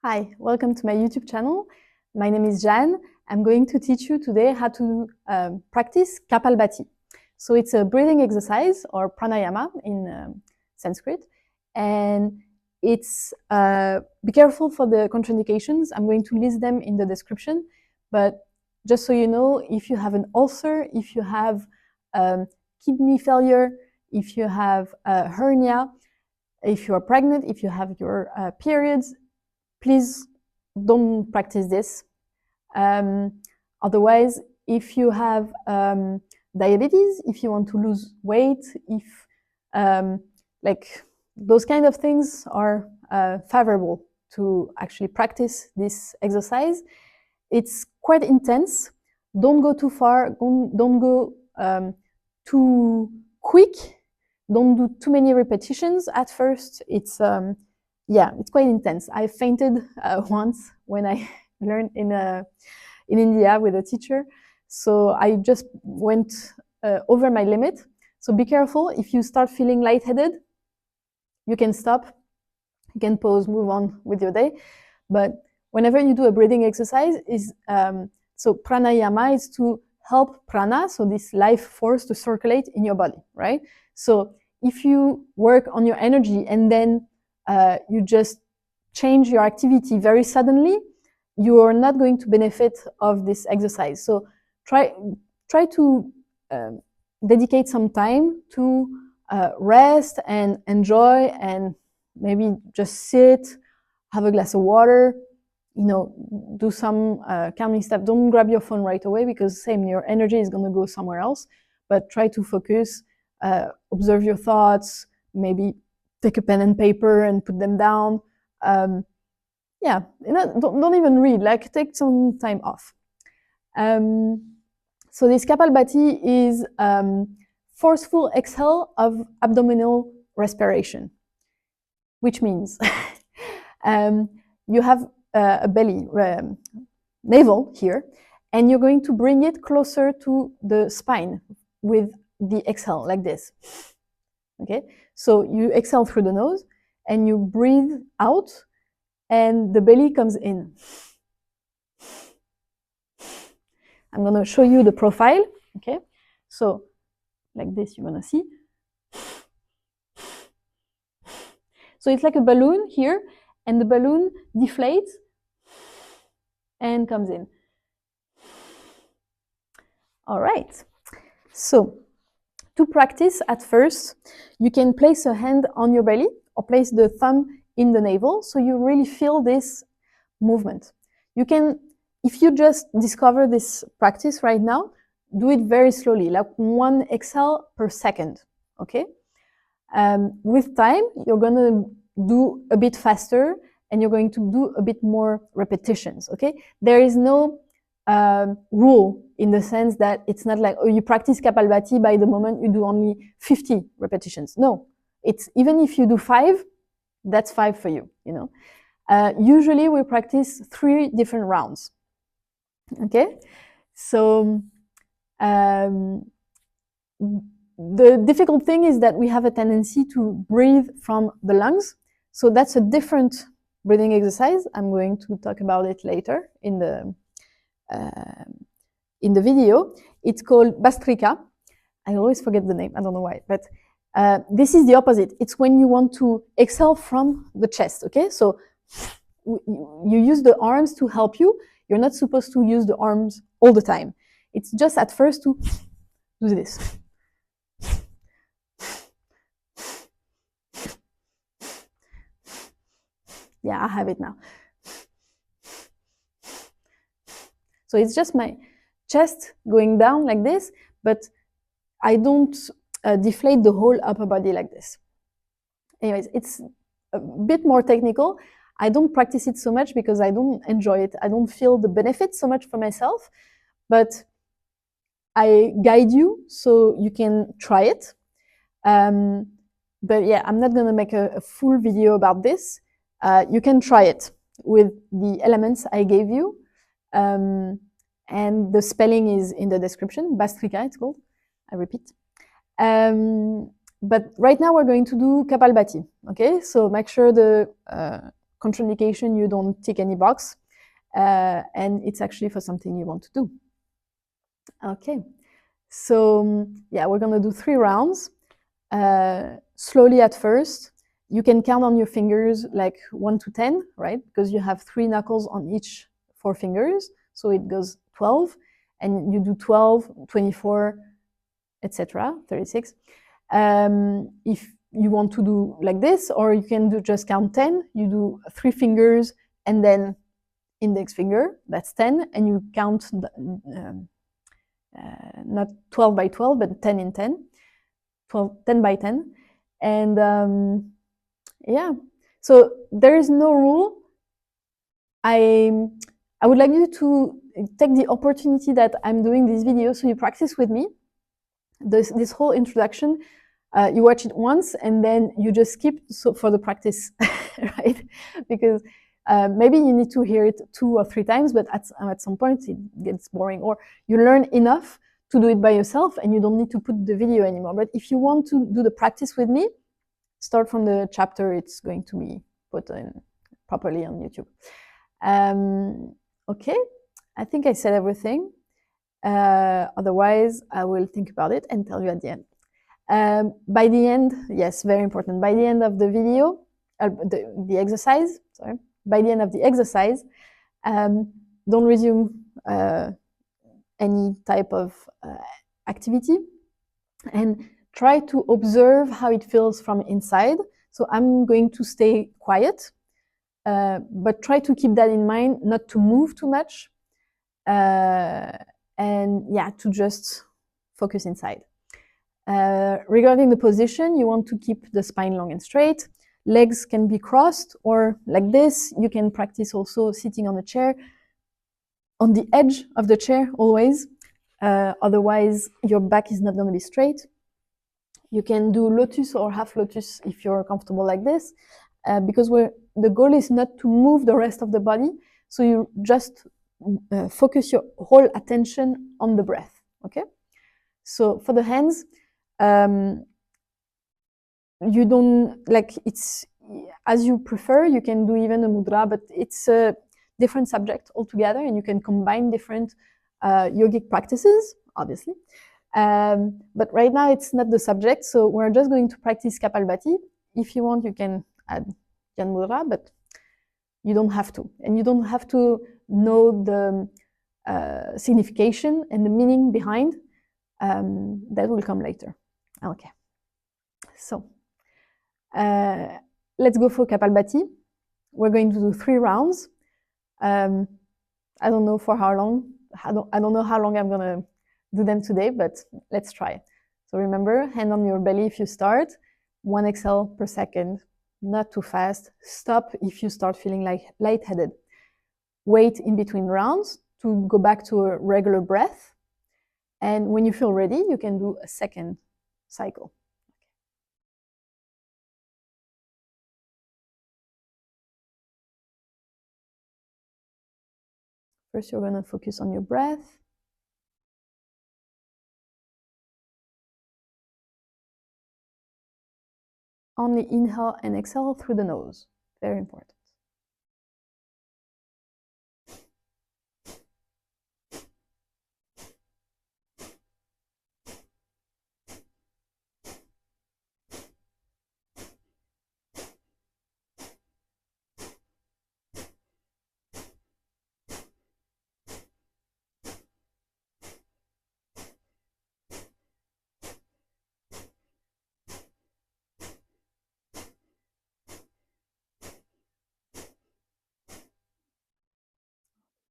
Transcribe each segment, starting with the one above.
Hi, welcome to my YouTube channel. My name is Jan. I'm going to teach you today how to practice Kapalabhati. So it's a breathing exercise, or pranayama in Sanskrit. And it's, be careful for the contraindications. I'm going to list them in the description. But just so you know, if you have an ulcer, if you have kidney failure, if you have a hernia, if you are pregnant, if you have your periods, please don't practice this. Otherwise, if you have diabetes, if you want to lose weight, if like those kind of things are favorable to actually practice this exercise. It's quite intense. Don't go too far. Don't go too quick. Don't do too many repetitions at first. It's quite intense. I fainted once when I learned in India with a teacher. So I just went over my limit. So be careful. If you start feeling lightheaded, you can stop. You can pause, move on with your day. But whenever you do a breathing exercise, so pranayama is to help prana, so this life force, to circulate in your body, right? So if you work on your energy and then you just change your activity very suddenly, you are not going to benefit of this exercise. So try to dedicate some time to rest and enjoy, and maybe just sit, have a glass of water, do some calming stuff. Don't grab your phone right away, because your energy is going to go somewhere else. But try to focus, observe your thoughts, maybe take a pen and paper and put them down. Don't even read, take some time off. So this Kapalabhati is forceful exhale of abdominal respiration, which means you have a belly, navel here, and you're going to bring it closer to the spine with the exhale, like this. Okay, so you exhale through the nose and you breathe out, and the belly comes in. I'm going to show you the profile. Okay, so like this, you're going to see. So it's like a balloon here, and the balloon deflates and comes in. All right. So to practice, at first, you can place a hand on your belly or place the thumb in the navel, so you really feel this movement. You can, if you just discover this practice right now, do it very slowly, like 1 exhale per second, okay? With time, you're going to do a bit faster, and you're going to do a bit more repetitions, okay? There is no rule, in the sense that it's not like, oh, you practice Kapalabhati by the moment you do only 50 repetitions. No, it's even if you do 5, that's 5 for you, Usually we practice 3 different rounds, okay? So the difficult thing is that we have a tendency to breathe from the lungs. So that's a different breathing exercise. I'm going to talk about it later in the video. It's called Bhastrika. I always forget the name, I don't know why, but this is the opposite. It's when you want to exhale from the chest, okay? So you use the arms to help you. You're not supposed to use the arms all the time. It's just at first to do this. Yeah, I have it now. So it's just my chest going down like this, but I don't deflate the whole upper body like this. Anyways, it's a bit more technical. I don't practice it so much because I don't enjoy it. I don't feel the benefit so much for myself, but I guide you so you can try it. But yeah, I'm not going to make a full video about this. You can try it with the elements I gave you. And the spelling is in the description. Bhastrika, it's called. I repeat. But right now we're going to do Kapalabhati. Okay, so make sure the contraindication, you don't tick any box, and it's actually for something you want to do. Okay, so yeah, we're gonna do 3 rounds, slowly at first. You can count on your fingers like 1 to 10, right? Because you have 3 knuckles on each 4 fingers, so it goes 12, and you do 12, 24, etc., 36. If you want to do like this, or you can do just count 10, you do 3 fingers and then index finger, that's 10, and you count not 12 by 12, but 10 in 10, 10 by 10. And yeah, so there is no rule. I would like you to take the opportunity that I'm doing this video so you practice with me. This whole introduction, you watch it once and then you just skip for the practice, right? Because maybe you need to hear it 2 or 3 times, but at some point it gets boring, or you learn enough to do it by yourself and you don't need to put the video anymore. But if you want to do the practice with me, start from the chapter. It's going to be put in properly on YouTube. Okay, I think I said everything. Otherwise, I will think about it and tell you at the end. By the end, yes, very important. By the end of the video, the exercise, sorry, by the end of the exercise, don't resume any type of activity, and try to observe how it feels from inside. So I'm going to stay quiet, but try to keep that in mind, not to move too much, and yeah, to just focus inside. Regarding the position, you want to keep the spine long and straight. Legs can be crossed or like this. You can practice also sitting on a chair, on the edge of the chair always. Otherwise, your back is not going to be straight. You can do lotus or half lotus if you're comfortable like this, because the goal is not to move the rest of the body. So you just focus your whole attention on the breath, okay? So for the hands, you don't, like, it's as you prefer. You can do even a mudra, but it's a different subject altogether, and you can combine different yogic practices, obviously. But right now it's not the subject, so we're just going to practice Kapalabhati. If you want, you can add Jan Mudra, but you don't have to. And you don't have to know the signification and the meaning behind. That will come later. Okay. So let's go for Kapalabhati. We're going to do 3 rounds. I don't know for how long. I don't know how long I'm gonna do them today, but let's try. So remember, hand on your belly if you start. 1 exhale per second, not too fast. Stop if you start feeling like lightheaded. Wait in between rounds to go back to a regular breath. And when you feel ready, you can do a second cycle. First, you're going to focus on your breath. Only inhale and exhale through the nose. Very important.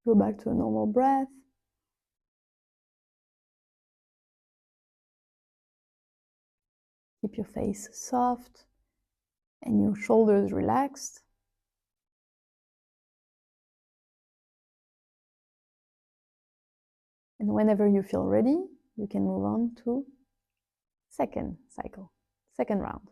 Go back to a normal breath. Keep your face soft and your shoulders relaxed. And whenever you feel ready, you can move on to second cycle, second round.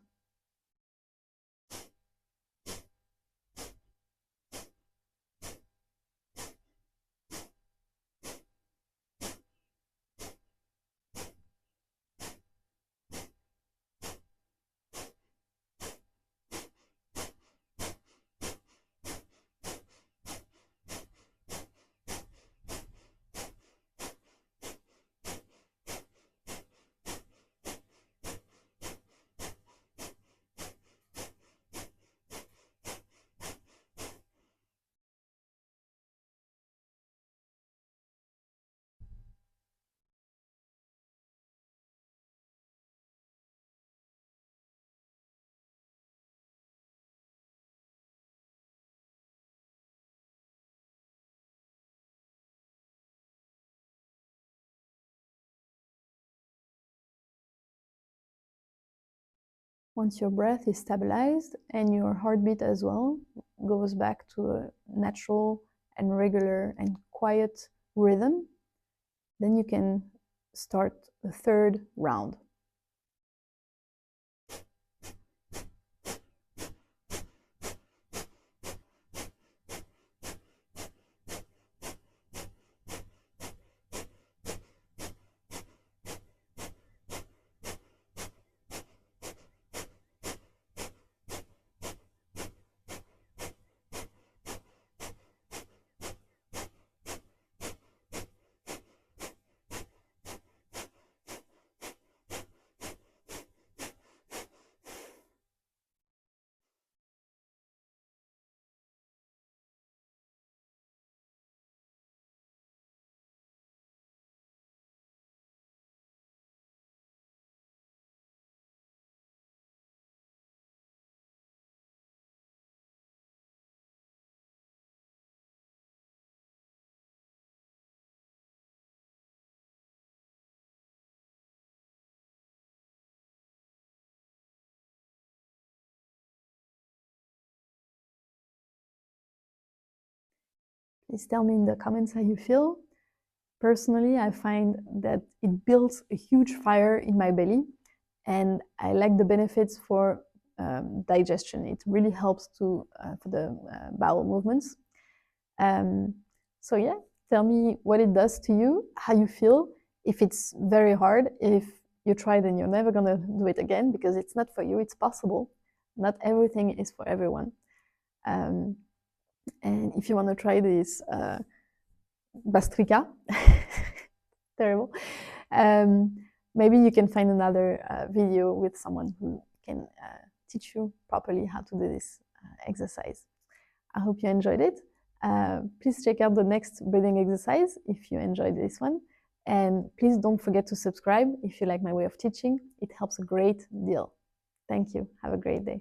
Once your breath is stabilized and your heartbeat as well goes back to a natural and regular and quiet rhythm, then you can start the third round. Please tell me in the comments how you feel. Personally, I find that it builds a huge fire in my belly, and I like the benefits for digestion. It really helps for the bowel movements. So yeah, tell me what it does to you, how you feel. If it's very hard, if you tried and you're never gonna do it again because it's not for you, it's possible. Not everything is for everyone. And if you want to try this Bhastrika, terrible, maybe you can find another video with someone who can teach you properly how to do this exercise. I hope you enjoyed it. Please check out the next breathing exercise if you enjoyed this one. And please don't forget to subscribe if you like my way of teaching. It helps a great deal. Thank you. Have a great day.